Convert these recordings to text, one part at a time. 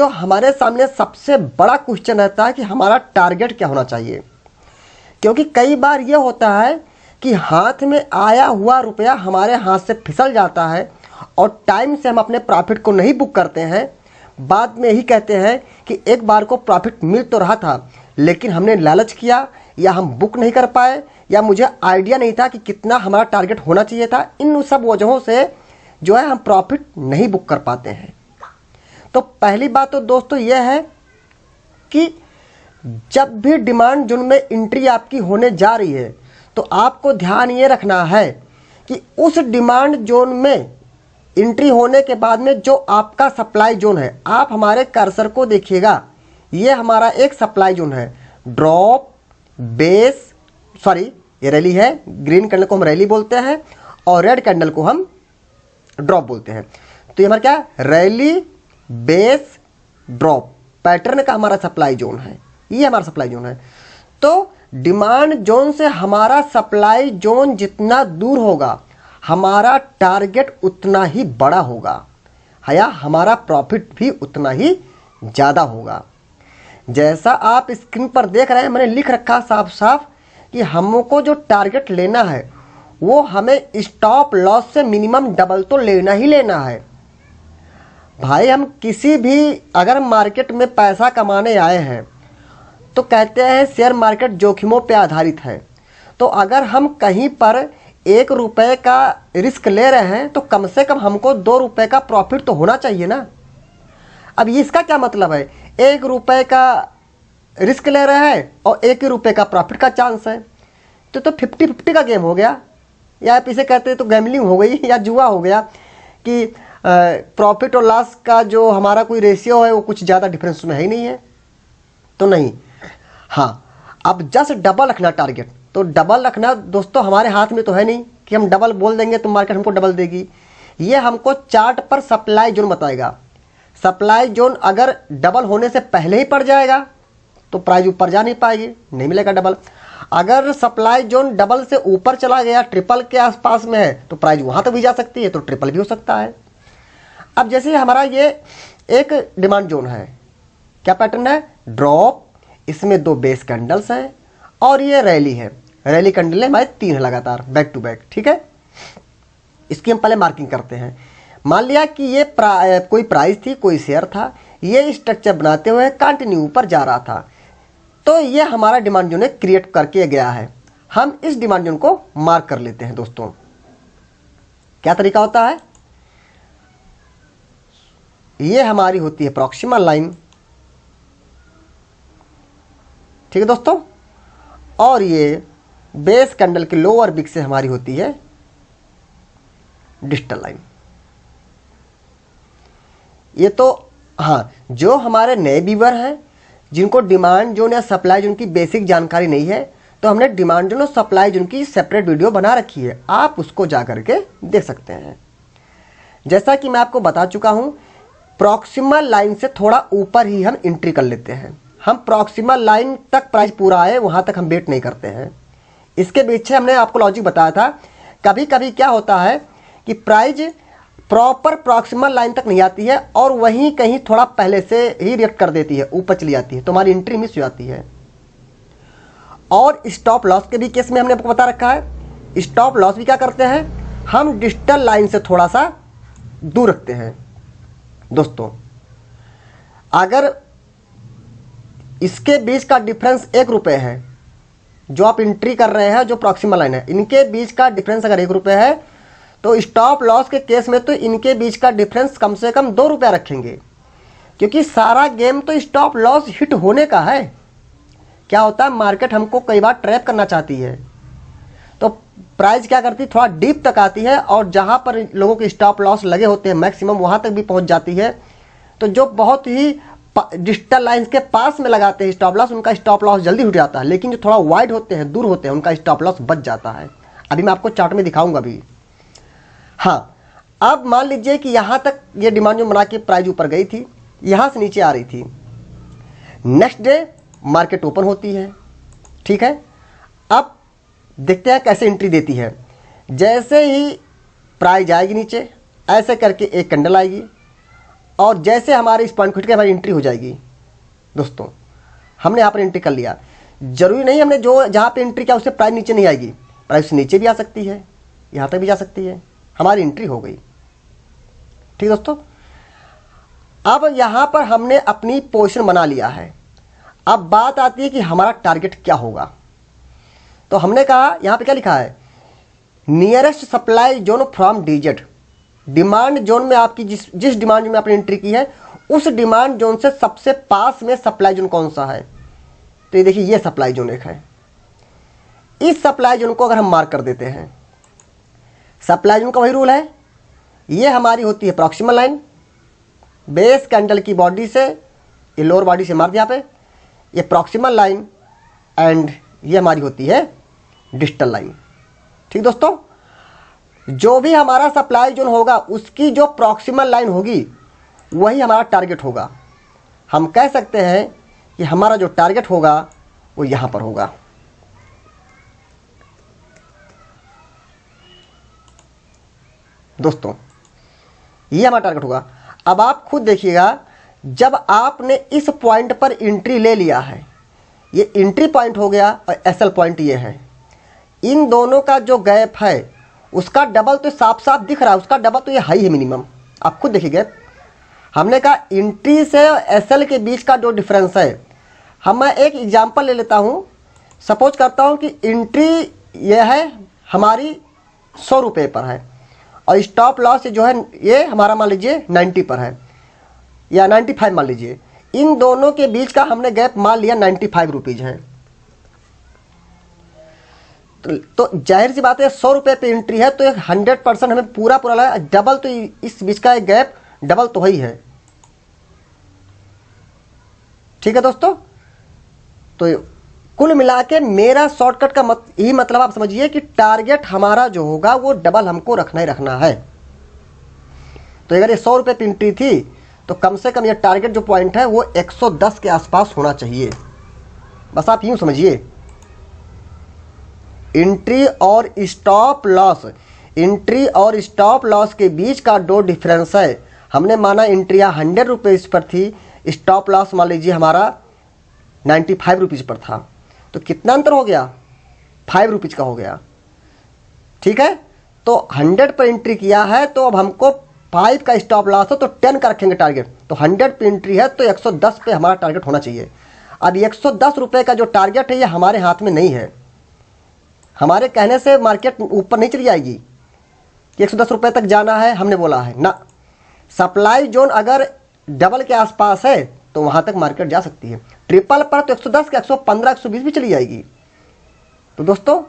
जो हमारे सामने सबसे बड़ा क्वेश्चन रहता है कि हमारा टारगेट क्या होना चाहिए। क्योंकि कई बार ये होता है कि हाथ में आया हुआ रुपया हमारे हाथ से फिसल जाता है और टाइम से हम अपने प्रॉफिट को नहीं बुक करते हैं। बाद में यही कहते हैं कि एक बार को प्रॉफिट मिल तो रहा था, लेकिन हमने लालच किया या हम बुक नहीं कर पाए या मुझे आइडिया नहीं था कि कितना हमारा टारगेट होना चाहिए था। इन सब वजहों से जो है हम प्रॉफिट नहीं बुक कर पाते हैं। तो पहली बात तो दोस्तों यह है कि जब भी डिमांड जोन में एंट्री आपकी होने जा रही है तो आपको ध्यान ये रखना है कि उस डिमांड जोन में एंट्री होने के बाद में जो आपका सप्लाई जोन है, आप हमारे कर्सर को देखिएगा, ये हमारा एक सप्लाई जोन है। ड्रॉप, बेस, सॉरी ये रैली है, ग्रीन कैंडल को हम रैली बोलते हैं और रेड कैंडल को हम ड्रॉप बोलते हैं। तो ये हमारा क्या है, रैली, बेस, ड्रॉप पैटर्न का हमारा सप्लाई जोन है, ये हमारा सप्लाई जोन है। तो डिमांड जोन से हमारा सप्लाई जोन जितना दूर होगा हमारा टारगेट उतना ही बड़ा होगा या हमारा प्रॉफिट भी उतना ही ज़्यादा होगा। जैसा आप स्क्रीन पर देख रहे हैं, मैंने लिख रखा साफ साफ कि हमको जो टारगेट लेना है वो हमें स्टॉप लॉस से मिनिमम डबल तो लेना ही लेना है। भाई हम किसी भी अगर मार्केट में पैसा कमाने आए हैं तो कहते हैं शेयर मार्केट जोखिमों पे आधारित है। तो अगर हम कहीं पर 1 रुपये का रिस्क ले रहे हैं तो कम से कम हमको 2 रुपये का प्रॉफिट तो होना चाहिए ना। अब इसका क्या मतलब है, 1 रुपये का रिस्क ले रहे हैं और 1 रुपये का प्रॉफिट का चांस है, तो 50-50 का गेम हो गया, या आप इसे कहते हैं तो गैमलिंग हो गई या जुआ हो गया कि प्रॉफिट और लॉस का जो हमारा कोई रेशियो है वो कुछ ज़्यादा डिफरेंस में है ही नहीं है। तो नहीं, हाँ अब जस्ट डबल रखना टारगेट, तो डबल रखना दोस्तों हमारे हाथ में तो है नहीं कि हम डबल बोल देंगे तो मार्केट हमको डबल देगी। ये हमको चार्ट पर सप्लाई जोन बताएगा। सप्लाई जोन अगर डबल होने से पहले ही पड़ जाएगा तो प्राइस ऊपर जा नहीं पाएगी, नहीं मिलेगा डबल। अगर सप्लाई जोन डबल से ऊपर चला गया, ट्रिपल के आसपास में है, तो प्राइस वहाँ तक भी जा सकती है, तो ट्रिपल भी हो सकता है। अब जैसे हमारा ये एक डिमांड जोन है, क्या पैटर्न है, ड्रॉप, इसमें 2 बेस कैंडल्स हैं और ये रैली है। रैली कैंडल है हमारे 3 है लगातार बैक टू बैक, ठीक है। इसकी हम पहले मार्किंग करते हैं। मान लिया कि ये कोई प्राइस थी, कोई शेयर था, ये स्ट्रक्चर बनाते हुए कंटिन्यू ऊपर जा रहा था, तो ये हमारा डिमांड जोन क्रिएट करके गया है। हम इस डिमांड जोन को मार्क कर लेते हैं दोस्तों। क्या तरीका होता है, ये हमारी होती है प्रॉक्सिमल लाइन, ठीक है दोस्तों, और ये बेस कैंडल के लोअर बिग से हमारी होती है डिजिटल लाइन। ये तो हाँ, जो हमारे नए व्यूअर हैं जिनको डिमांड जोन या सप्लाई जोन की बेसिक जानकारी नहीं है, तो हमने डिमांड जोन और सप्लाई जोन की सेपरेट वीडियो बना रखी है, आप उसको जा करके देख सकते हैं। जैसा कि मैं आपको बता चुका हूं, प्रॉक्सिमल लाइन से थोड़ा ऊपर ही हम एंट्री कर लेते हैं। हम प्रॉक्सिमल लाइन तक प्राइस पूरा आए वहां तक हम वेट नहीं करते हैं। इसके पीछे हमने आपको लॉजिक बताया था। कभी कभी क्या होता है कि प्राइस प्रॉपर प्रॉक्सिमल लाइन तक नहीं आती है और वहीं कहीं थोड़ा पहले से ही रिएक्ट कर देती है, ऊपर चली जाती है, तो हमारी एंट्री मिस हो जाती है। और स्टॉप लॉस के भी केस में हमने आपको बता रखा है। स्टॉप लॉस भी क्या करते हैं, हम डिजिटल लाइन से थोड़ा सा दूर रखते हैं दोस्तों। अगर इसके बीच का डिफरेंस 1 रुपये है, जो आप एंट्री कर रहे हैं, जो प्रॉक्सिमल लाइन है, इनके बीच का डिफरेंस अगर 1 रुपये है, तो स्टॉप लॉस के केस में तो इनके बीच का डिफरेंस कम से कम 2 रुपया रखेंगे, क्योंकि सारा गेम तो स्टॉप लॉस हिट होने का है। क्या होता है, मार्केट हमको कई बार ट्रैप करना चाहती है, तो प्राइस क्या करती है, थोड़ा डीप तक आती है और जहां पर लोगों के स्टॉप लॉस लगे होते हैं मैक्सिमम वहां तक भी पहुंच जाती है। तो जो बहुत ही डिजिटल लाइंस के पास में लगाते हैं स्टॉप लॉस, उनका स्टॉप लॉस जल्दी उठ जाता है, लेकिन जो थोड़ा वाइड होते हैं, दूर होते हैं, उनका स्टॉप लॉस बच जाता है। अभी मैं आपको चार्ट में दिखाऊंगा अभी। हाँ, अब मान लीजिए कि यहां तक ये डिमांड जो बना के प्राइस ऊपर गई थी, यहां से नीचे आ रही थी। नेक्स्ट डे मार्केट ओपन होती है, ठीक है। अब देखते हैं कैसे एंट्री देती है। जैसे ही प्राइस जाएगी नीचे, ऐसे करके एक कैंडल आएगी और जैसे हमारे इस पॉइंट को हिट के हमारी एंट्री हो जाएगी। दोस्तों हमने यहाँ पर एंट्री कर लिया, जरूरी नहीं हमने जो जहाँ पे एंट्री किया उससे प्राइस नीचे नहीं आएगी, प्राइस नीचे भी आ सकती है, यहाँ तक भी जा सकती है, हमारी एंट्री हो गई। ठीक दोस्तों, अब यहाँ पर हमने अपनी पोजीशन बना लिया है। अब बात आती है कि हमारा टारगेट क्या होगा। तो हमने कहा यहाँ पे क्या लिखा है, nearest supply zone from DZ, demand zone में आपकी जिस डिमांड जोन में आपने एंट्री की है उस डिमांड जोन से सबसे पास में सप्लाई जोन कौन सा है। तो ये देखिए, ये सप्लाई जोन एक है। इस सप्लाई जोन को अगर हम मार्क कर देते हैं, सप्लाई जोन का वही रूल है, ये हमारी होती है प्रॉक्सिमल लाइन, बेस कैंडल की बॉडी से, ये लोअर बॉडी से मार दिया पे, ये प्रॉक्सिमल लाइन, एंड ये हमारी होती है डिस्टल लाइन। ठीक दोस्तों, जो भी हमारा सप्लाई जोन होगा उसकी जो प्रॉक्सिमल लाइन होगी वही हमारा टारगेट होगा। हम कह सकते हैं कि हमारा जो टारगेट होगा वो यहां पर होगा। दोस्तों ये हमारा टारगेट होगा। अब आप खुद देखिएगा, जब आपने इस पॉइंट पर एंट्री ले लिया है, ये एंट्री पॉइंट हो गया और एसएल पॉइंट ये है, इन दोनों का जो गैप है उसका डबल तो साफ साफ दिख रहा है, उसका डबल तो ये हाई है मिनिमम। आप खुद देखिए गैप, हमने कहा एंट्री से एसएल के बीच का जो डिफरेंस है, मैं एक एग्जांपल ले लेता हूँ। सपोज करता हूँ कि एंट्री ये है हमारी 100 रुपये पर है और स्टॉप लॉस जो है ये हमारा मान लीजिए 90 पर है या 95 मान लीजिए। इन दोनों के बीच का हमने गैप मान लिया 95 रुपीज़ है। तो जाहिर सी बात है 100 रुपये पे एंट्री है तो 100% हमें पूरा लगा, डबल तो इस बीच का एक गैप डबल तो ही है। ठीक है दोस्तों, तो कुल मिला के मेरा शॉर्टकट का यही मतलब आप समझिए कि टारगेट हमारा जो होगा वो डबल हमको रखना ही रखना है। तो अगर ये 100 रुपये पे एंट्री थी तो कम से कम ये टारगेट जो पॉइंट है वो 110 के आसपास होना चाहिए। बस आप यूं समझिए, एंट्री और स्टॉप लॉस, एंट्री और स्टॉप लॉस के बीच का जो डिफरेंस है, हमने माना एंट्री 100 रुपीज़ पर थी, स्टॉप लॉस मान लीजिए हमारा 95 रुपीज़ पर था, तो कितना अंतर हो गया, 5 रुपीज़ का हो गया। ठीक है, तो 100 पर एंट्री किया है तो अब हमको 5 का स्टॉप लॉस है तो 10 का रखेंगे टारगेट। तो 100 पे एंट्री है तो 110 पे हमारा टारगेट होना चाहिए। अब 110 रुपये का जो टारगेट है ये हमारे हाथ में नहीं है। हमारे कहने से मार्केट ऊपर नहीं चली जाएगी कि 110 रुपये तक जाना है, हमने बोला है ना। सप्लाई जोन अगर डबल के आसपास है तो वहाँ तक मार्केट जा सकती है। ट्रिपल पर तो 110 के 115 120 भी चली जाएगी। तो दोस्तों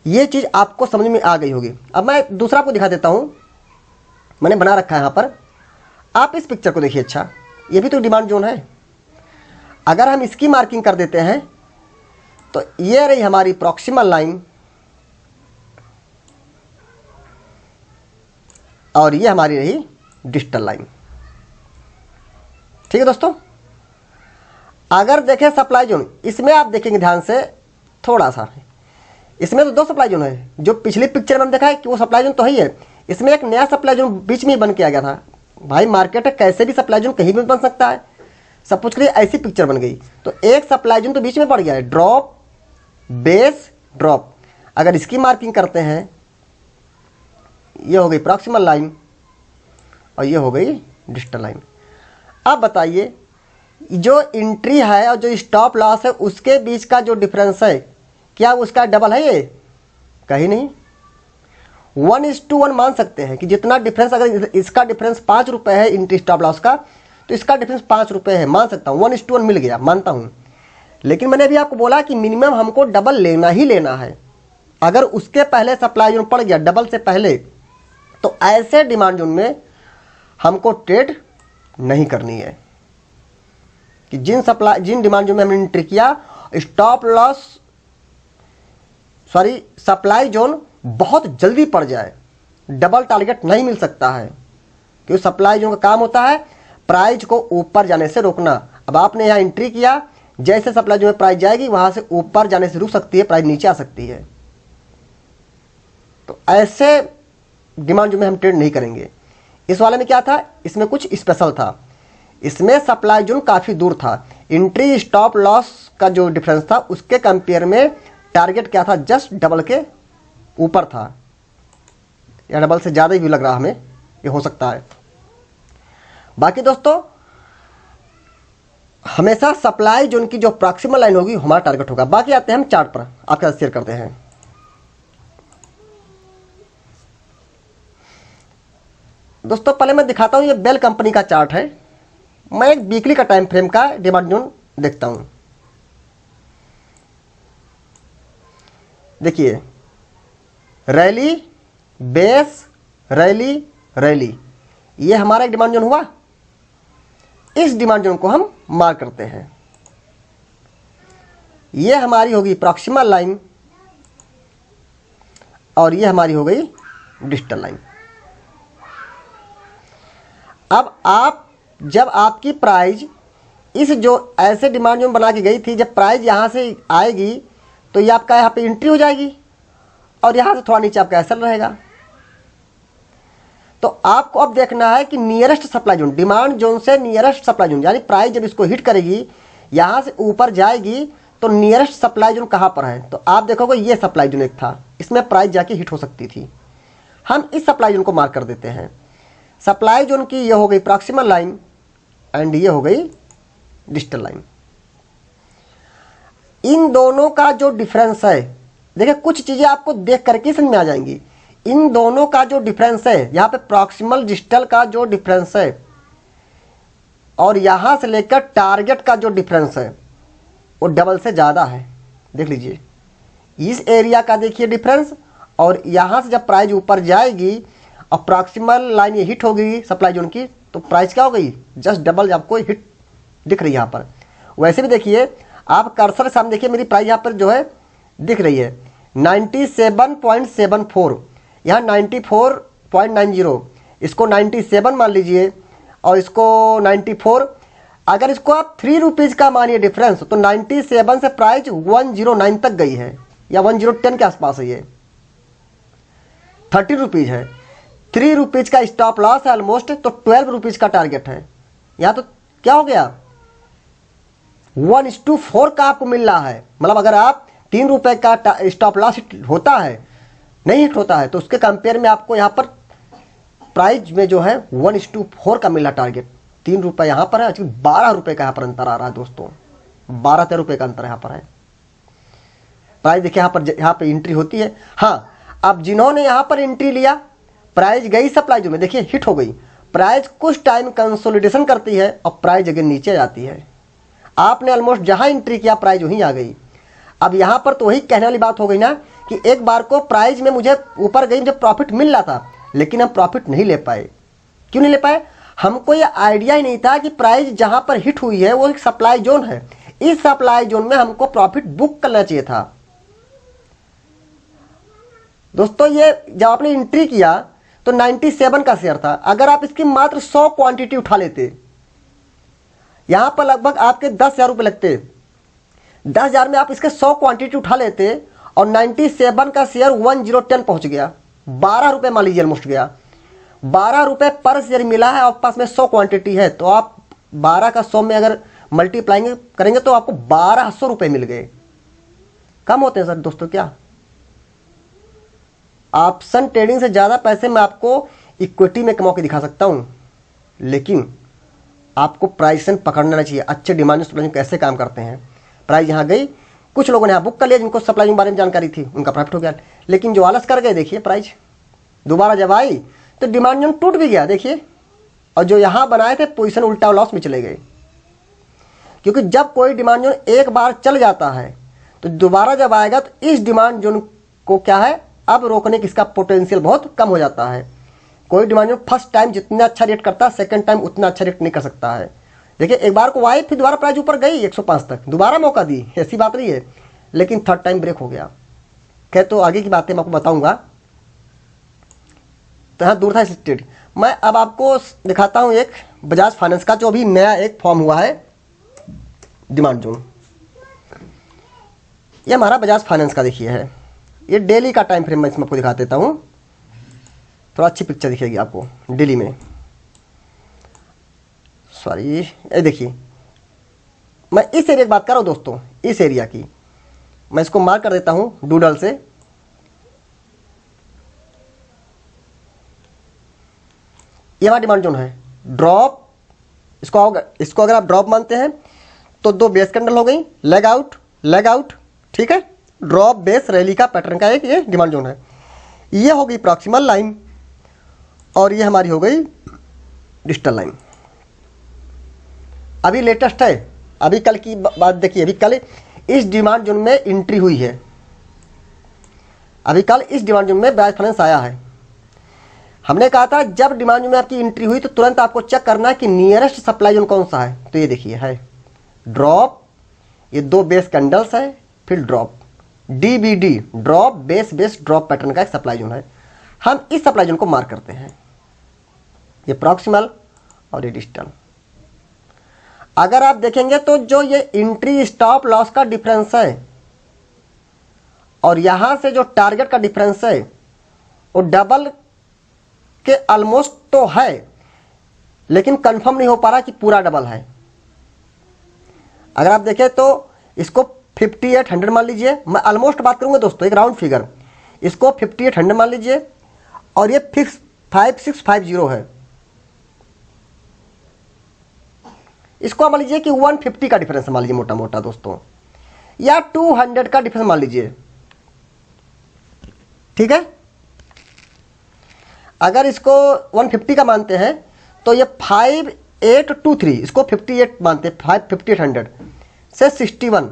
ये चीज़ आपको समझ में आ गई होगी। अब मैं दूसरा आपको दिखा देता हूँ, मैंने बना रखा है यहाँ पर। आप इस पिक्चर को देखिए। अच्छा, ये भी तो डिमांड जोन है। अगर हम इसकी मार्किंग कर देते हैं तो ये रही हमारी प्रॉक्सिमल लाइन और ये हमारी रही डिस्टल लाइन। ठीक है दोस्तों, अगर देखें सप्लाई जोन, इसमें आप देखेंगे ध्यान से थोड़ा सा, इसमें तो 2 सप्लाई जोन है। जो पिछली पिक्चर में हमने देखा है कि वो सप्लाई जोन तो ही है, इसमें एक नया सप्लाई जोन बीच में ही बन के आ गया था। भाई मार्केट है, कैसे भी सप्लाई जोन कहीं भी बन सकता है। सब कुछ के लिए ऐसी पिक्चर बन गई। तो एक सप्लाई जोन तो बीच में पड़ गया है, ड्रॉप बेस ड्रॉप। अगर इसकी मार्किंग करते हैं, ये हो गई प्रॉक्सिमल लाइन और ये हो गई डिस्टल लाइन। अब बताइए, जो एंट्री है और जो स्टॉप लॉस है उसके बीच का जो डिफरेंस है, क्या उसका डबल है? ये कहीं नहीं। 1:1 मान सकते हैं कि जितना डिफरेंस, अगर इसका डिफरेंस 5 रुपये है एंट्री स्टॉप लॉस का, तो इसका डिफरेंस 5 रुपये है, मान सकता हूँ। 1:1 मिल गया, मानता हूँ। लेकिन मैंने अभी आपको बोला कि मिनिमम हमको डबल लेना ही लेना है। अगर उसके पहले सप्लाई जोन पड़ गया डबल से पहले, तो ऐसे डिमांड जोन में हमको ट्रेड नहीं करनी है। कि जिन डिमांड जोन में हमने एंट्री किया, स्टॉप लॉस सप्लाई जोन बहुत जल्दी पड़ जाए, डबल टारगेट नहीं मिल सकता है। क्योंकि सप्लाई जोन का काम होता है प्राइस को ऊपर जाने से रोकना। अब आपने यहाँ एंट्री किया, जैसे सप्लाई जोन में प्राइस जाएगी वहां से ऊपर जाने से रुक सकती है, प्राइस नीचे आ सकती है। तो ऐसे डिमांड जोन में हम ट्रेड नहीं करेंगे। इस वाले में क्या था, इसमें कुछ स्पेशल था, इसमें सप्लाई जोन काफ़ी दूर था, एंट्री स्टॉप लॉस का जो डिफरेंस था उसके कंपेयर में टारगेट क्या था, जस्ट डबल के ऊपर था, या डबल से ज़्यादा भी लग रहा हमें, ये हो सकता है। बाकी दोस्तों हमेशा सप्लाई जोन की जो प्रॉक्सिमल लाइन होगी हमारा टारगेट होगा। बाकी आते हैं हम चार्ट पर, आपके साथ शेयर करते हैं। दोस्तों पहले मैं दिखाता हूँ, ये बेल कंपनी का चार्ट है। मैं एक वीकली का टाइम फ्रेम का डिमांड जोन देखता हूँ। देखिए रैली, बेस, रैली, रैली, ये हमारा एक डिमांड जोन हुआ। इस डिमांड जोन को हम मार्क करते हैं। ये हमारी होगी प्रॉक्सिमल लाइन और ये हमारी हो गई डिस्टल लाइन। अब आप जब आपकी प्राइस इस जो ऐसे डिमांड जोन बना के गई थी, जब प्राइस यहाँ से आएगी तो ये आपका यहाँ पे एंट्री हो जाएगी और यहाँ से थोड़ा नीचे आपका एसएल रहेगा। तो आपको अब देखना है कि nearest supply zone, demand zone से नियरेस्ट सप्लाई जोन, यानी प्राइस जब इसको हिट करेगी यहाँ से ऊपर जाएगी तो नियरेस्ट सप्लाई जोन कहाँ पर है। तो आप देखोगे ये सप्लाई जोन एक था, इसमें प्राइस जाके हिट हो सकती थी। हम इस सप्लाई जोन को मार्क कर देते हैं। सप्लाई जोन की ये हो गई प्रॉक्सिमल लाइन एंड ये हो गई डिस्टल लाइन। इन दोनों का जो डिफरेंस है, देखिए कुछ चीज़ें आपको देख करके समझ में आ जाएंगी। इन दोनों का जो डिफरेंस है, यहाँ पे प्रॉक्सिमल डिस्टल का जो डिफरेंस है और यहाँ से लेकर टारगेट का जो डिफरेंस है वो डबल से ज़्यादा है। देख लीजिए इस एरिया का देखिए डिफरेंस, और यहाँ से जब प्राइस ऊपर जाएगी और प्रॉक्सिमल लाइन ये हिट होगी सप्लाई जोन की, तो प्राइस क्या हो गई, जस्ट डबल आपको हिट दिख रही है यहाँ पर। वैसे भी देखिए आप कर्सर के सामने देखिए, मेरी प्राइस यहाँ पर जो है दिख रही है 97.74, यहाँ 94.90, इसको 97 मान लीजिए और इसको 94। अगर इसको आप 3 रुपीज़ का मानिए डिफरेंस, तो 97 से प्राइस 109 तक गई है या 1010 के आसपास है। ये 30 रुपीज़ है, 3 रुपीज़ का स्टॉप लॉस है ऑलमोस्ट, तो 12 रुपीज़ का टारगेट है। यहाँ तो क्या हो गया 1:4 का आपको मिल रहा है। मतलब अगर आप 3 रुपये का स्टॉप लॉस हिट होता है, नहीं हिट होता है, तो उसके कंपेयर में आपको यहाँ पर प्राइस में जो है 1:4 का मिला टारगेट। 3 रुपये यहाँ पर है, 12 रुपये का यहाँ पर अंतर आ रहा है दोस्तों, 12-13 रुपये का अंतर यहाँ पर है। प्राइस देखिए यहाँ पर एंट्री होती है। हाँ, अब जिन्होंने यहाँ पर एंट्री लिया, प्राइस गई सप्लाई जो में, देखिए हिट हो गई, प्राइस कुछ टाइम कंसोलिडेशन करती है और प्राइस अगेन नीचे जाती है। आपने ऑलमोस्ट जहाँ एंट्री किया प्राइस वहीं आ गई। अब यहाँ पर तो वही कहने वाली बात हो गई ना कि एक बार को प्राइस में मुझे ऊपर गई, मुझे प्रॉफिट मिल रहा था, लेकिन हम प्रॉफिट नहीं ले पाए। क्यों नहीं ले पाए? हमको ये आइडिया ही नहीं था कि प्राइस जहाँ पर हिट हुई है वो एक सप्लाई जोन है, इस सप्लाई जोन में हमको प्रॉफिट बुक करना चाहिए था। दोस्तों ये जब आपने एंट्री किया तो 97 का शेयर था, अगर आप इसकी मात्र 100 क्वांटिटी उठा लेते, यहाँ पर लगभग आपके 10,000 रुपये लगते, 10,000 में आप इसके 100 क्वांटिटी उठा लेते और 97 का शेयर 1010 पहुँच गया, 12 रुपये मान लीजिए ऑलमोस्ट गया, 12 रुपये पर शेयर मिला है, आपके पास में 100 क्वांटिटी है, तो आप 12 का 100 में अगर मल्टीप्लाइंग करेंगे तो आपको 1200 रुपये मिल गए। कम होते हैं सर दोस्तों क्या? ऑप्शन ट्रेडिंग से ज़्यादा पैसे मैं आपको इक्विटी में कमा के दिखा सकता हूँ, लेकिन आपको प्राइसन पकड़ना चाहिए। अच्छे डिमांड सप्लाई कैसे काम करते हैं। प्राइस यहाँ गई, कुछ लोगों ने यहाँ बुक कर लिया जिनको सप्लाई के बारे में जानकारी थी, उनका प्रॉफिट हो गया, लेकिन जो आलस कर गए देखिए प्राइस दोबारा जब आई तो डिमांड जोन टूट भी गया देखिए, और जो यहाँ बनाए थे पोजीशन उल्टा लॉस में चले गए। क्योंकि जब कोई डिमांड जोन एक बार चल जाता है तो दोबारा जब आएगा तो इस डिमांड जोन को क्या है, अब रोकने की इसका पोटेंशियल बहुत कम हो जाता है। कोई डिमांड जोन फर्स्ट टाइम जितना अच्छा रेट करता है, सेकंड टाइम उतना अच्छा रेट नहीं कर सकता है। देखिए एक बार को आई, फिर दोबारा प्राइस ऊपर गई 105 तक, दोबारा मौका दी, ऐसी बात नहीं है, लेकिन थर्ड टाइम ब्रेक हो गया। खैर तो आगे की बातें मैं आपको बताऊंगा। तो यहाँ दूर था स्टेट। मैं अब आपको दिखाता हूँ एक बजाज फाइनेंस का जो अभी नया एक फॉर्म हुआ है डिमांड जोन। ये हमारा बजाज फाइनेंस का देखिए है, ये डेली का टाइम फ्रेम मैं इसमें आपको दिखा देता हूँ, थोड़ा अच्छी पिक्चर दिखेगी आपको डेली में। सॉरी, ये देखिए मैं इस एरिया की बात कर रहा हूँ दोस्तों, इस एरिया की। मैं इसको मार्क कर देता हूँ डूडल से। ये हमारा डिमांड जोन है। ड्रॉप, इसको अगर आप ड्रॉप मानते हैं तो 2 बेस कैंडल हो गई, लेग आउट लेग आउट, ठीक है। ड्रॉप बेस रैली का पैटर्न का एक ये डिमांड जोन है। ये हो गई प्रॉक्सिमल लाइन और ये हमारी हो गई डिजिटल लाइन। अभी लेटेस्ट है, अभी कल की बात देखिए, अभी कल इस डिमांड जोन में एंट्री हुई है। अभी कल इस डिमांड जोन में बजाज फाइनेंस आया है। हमने कहा था जब डिमांड जोन में आपकी एंट्री हुई तो तुरंत आपको चेक करना है कि नियरेस्ट सप्लाई जोन कौन सा है। तो ये देखिए है ड्रॉप, ये 2 बेस कैंडल्स है, फिर drop, DBD, drop base base drop pattern का एक सप्लाई जोन है। हम इस सप्लाई जोन को मार्क करते हैं, ये प्रॉक्सिमल और ये डिजिटल। अगर आप देखेंगे तो जो ये एंट्री स्टॉप लॉस का डिफरेंस है और यहां से जो टारगेट का डिफरेंस है वो डबल के ऑलमोस्ट तो है, लेकिन कंफर्म नहीं हो पा रहा कि पूरा डबल है। अगर आप देखें तो इसको 5800 मान लीजिए, मैं ऑलमोस्ट बात करूंगा दोस्तों, एक राउंड फिगर। इसको 5800 मान लीजिए और ये फिक्स 5650 है। इसको मान लीजिए कि 150 का डिफरेंस मान लीजिए मोटा मोटा दोस्तों, या 200 का डिफरेंस मान लीजिए, ठीक है। अगर इसको 150 का मानते हैं तो ये 5823, इसको 58 मानते हैं, 5800 से 61,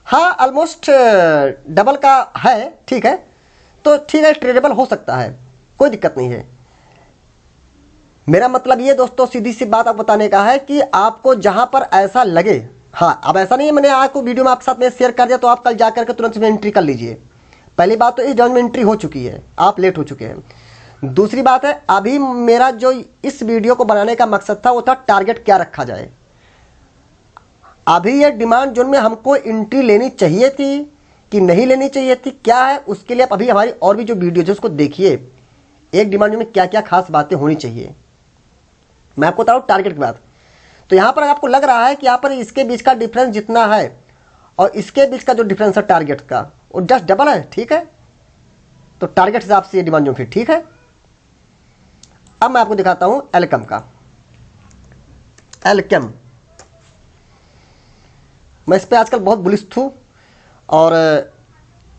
हाँ ऑलमोस्ट डबल का है, ठीक है। तो ठीक है, ट्रेडेबल हो सकता है, कोई दिक्कत नहीं है। मेरा मतलब ये दोस्तों सीधी सी बात आप बताने का है कि आपको जहां पर ऐसा लगे, हाँ अब ऐसा नहीं है मैंने आपको वीडियो में आपके साथ में शेयर कर दिया तो आप कल जाकर के तुरंत में एंट्री कर लीजिए। पहली बात तो इस डाउन में एंट्री हो चुकी है, आप लेट हो चुके हैं। दूसरी बात है, अभी मेरा जो इस वीडियो को बनाने का मकसद था वो था टारगेट क्या रखा जाए। अभी ये डिमांड जोन में हमको एंट्री लेनी चाहिए थी कि नहीं लेनी चाहिए थी, क्या है उसके लिए आप अभी हमारी और भी जो वीडियो है उसको देखिए, एक डिमांड जोन में क्या क्या खास बातें होनी चाहिए। मैं आपको बता रहा हूं टारगेट की बात। तो यहां पर आपको लग रहा है कि यहां पर इसके बीच का डिफरेंस जितना है और इसके बीच का जो डिफरेंस है टारगेट का वो जस्ट डबल है, ठीक है। तो टारगेट हिसाब से ये डिमांड जोन फिर ठीक है। अब मैं आपको दिखाता हूं एल्केम का। एल्केम मैं इस पर आजकल बहुत बुलिश हूँ और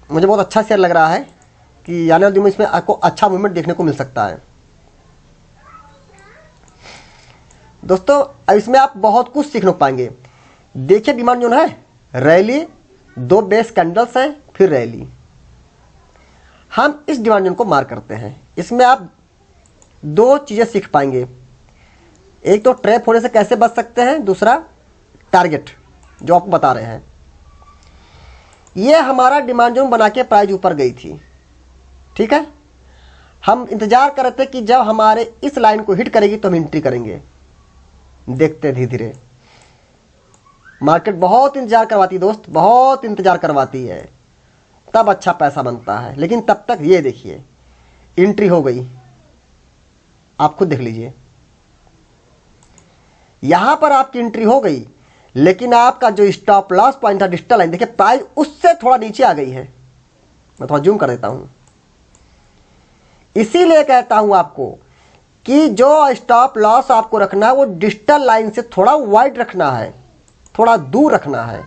मुझे बहुत अच्छा शेयर लग रहा है कि आने वाले दिन में इसमें आपको अच्छा मूवमेंट देखने को मिल सकता है दोस्तों। अब इसमें आप बहुत कुछ सीखने को पाएंगे। देखिए डिमांड जोन है, रैली, 2 बेस कैंडल्स है, फिर रैली। हम इस डिमांड जोन को मार्क करते हैं। इसमें आप 2 चीज़ें सीख पाएंगे, एक तो ट्रैप होने से कैसे बच सकते हैं, दूसरा टारगेट जो आपको बता रहे हैं। ये हमारा डिमांड जोन बना के प्राइस ऊपर गई थी, ठीक है। हम इंतजार कर रहे थे कि जब हमारे इस लाइन को हिट करेगी तो हम एंट्री करेंगे। देखते धीरे धीरे मार्केट बहुत इंतजार करवाती है दोस्त, बहुत इंतजार करवाती है, तब अच्छा पैसा बनता है। लेकिन तब तक ये देखिए एंट्री हो गई, आप खुद देख लीजिए, यहां पर आपकी एंट्री हो गई, लेकिन आपका जो स्टॉप लॉस पॉइंट था डिजिटल लाइन, देखिए प्राइस उससे थोड़ा नीचे आ गई है। मैं थोड़ा जूम कर देता हूं, इसीलिए कहता हूं आपको कि जो स्टॉप लॉस आपको रखना है वो डिजिटल लाइन से थोड़ा वाइड रखना है, थोड़ा दूर रखना है।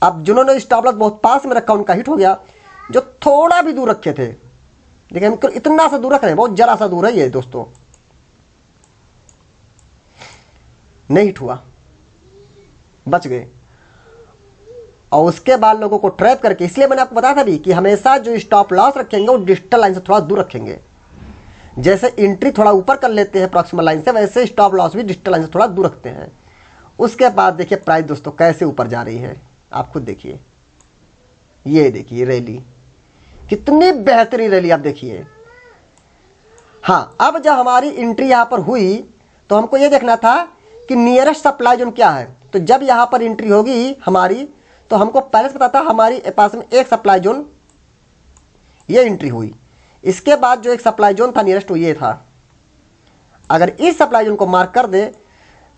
अब जिन्होंने स्टॉप लॉस बहुत पास में रखा उनका हिट हो गया, जो थोड़ा भी दूर रखे थे, देखिए हम इतना सा दूर रख रहे हैं, बहुत जरा सा दूर है ये दोस्तों, नहीं हिट हुआ, बच गए। और उसके बाद लोगों को ट्रैप करके, इसलिए मैंने आपको बताया था भी कि हमेशा जो स्टॉप लॉस रखेंगे वो डिजिटल लाइन से थोड़ा दूर रखेंगे। जैसे एंट्री थोड़ा ऊपर कर लेते हैं प्रॉक्सिमल लाइन से, वैसे स्टॉप लॉस भी डिजिटल लाइन से थोड़ा दूर रखते हैं। उसके बाद देखिए प्राइस दोस्तों कैसे ऊपर जा रही है, आप खुद देखिए। ये देखिए रैली, कितनी बेहतरीन रैली आप देखिए। हाँ, अब जब हमारी एंट्री यहां पर हुई तो हमको ये देखना था कि नियरेस्ट सप्लाई जोन क्या है। तो जब यहां पर एंट्री होगी हमारी, तो हमको पहले से पता था हमारी पास में एक सप्लाई जोन, ये एंट्री हुई। इसके बाद जो एक सप्लाई जोन था नियरेस्ट वो ये था। अगर इस सप्लाई जोन को मार्क कर दे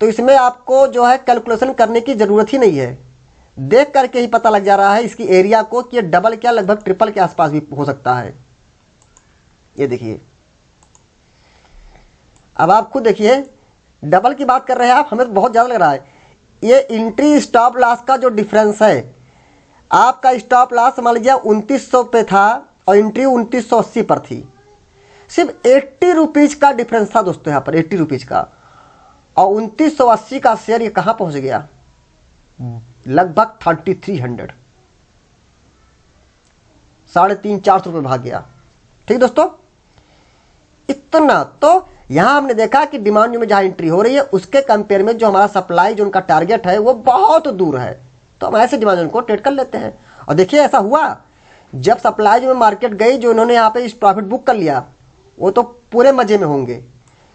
तो इसमें आपको जो है कैलकुलेशन करने की ज़रूरत ही नहीं है, देख करके ही पता लग जा रहा है इसकी एरिया को कि ये डबल क्या लगभग ट्रिपल के आसपास भी हो सकता है। ये देखिए, अब आप खुद देखिए, डबल की बात कर रहे हैं आप, हमें तो बहुत ज़्यादा लग रहा है। ये इंट्री स्टॉप लॉस का जो डिफरेंस है, आपका स्टॉप लॉस मान लीजिए 2900 पे था और एंट्री 2980 पर थी, सिर्फ 80 रुपीज़ का डिफरेंस था दोस्तों, यहाँ पर 80 रुपीज़ का, और 2980 का शेयर ये कहाँ पहुँच गया, लगभग 3300, 350-400 रुपये भाग गया। ठीक दोस्तों, इतना तो यहाँ हमने देखा कि डिमांड में जहाँ एंट्री हो रही है उसके कंपेयर में जो हमारा सप्लाई, जो उनका टारगेट है वो बहुत दूर है, तो हम ऐसे डिमांड को ट्रेड कर लेते हैं। और देखिए ऐसा हुआ, जब सप्लाई जो में मार्केट गई, जो इन्होंने यहाँ पे इस प्रॉफिट बुक कर लिया, वो तो पूरे मजे में होंगे,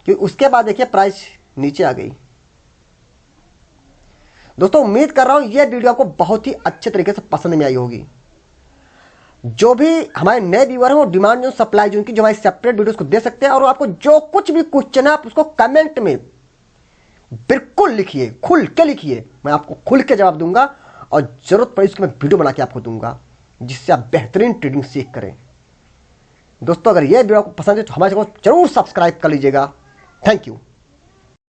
क्योंकि उसके बाद देखिए प्राइस नीचे आ गई। दोस्तों उम्मीद कर रहा हूँ ये वीडियो आपको बहुत ही अच्छे तरीके से पसंद में आई होगी। जो भी हमारे नए व्यूअर हैं वो डिमांड जोन, सप्लाई जोन की जो हमारी सेपरेट वीडियोस को दे सकते हैं, और आपको जो कुछ भी क्वेश्चन है आप उसको कमेंट में बिल्कुल लिखिए, खुल के लिखिए, मैं आपको खुल के जवाब दूंगा, और जरूरत पड़ी उसकी मैं वीडियो बना के आपको दूंगा, जिससे आप बेहतरीन ट्रेडिंग सीख करें। दोस्तों अगर ये वीडियो आपको पसंद है तो हमारे चैनल को जरूर सब्सक्राइब कर लीजिएगा। Thank you.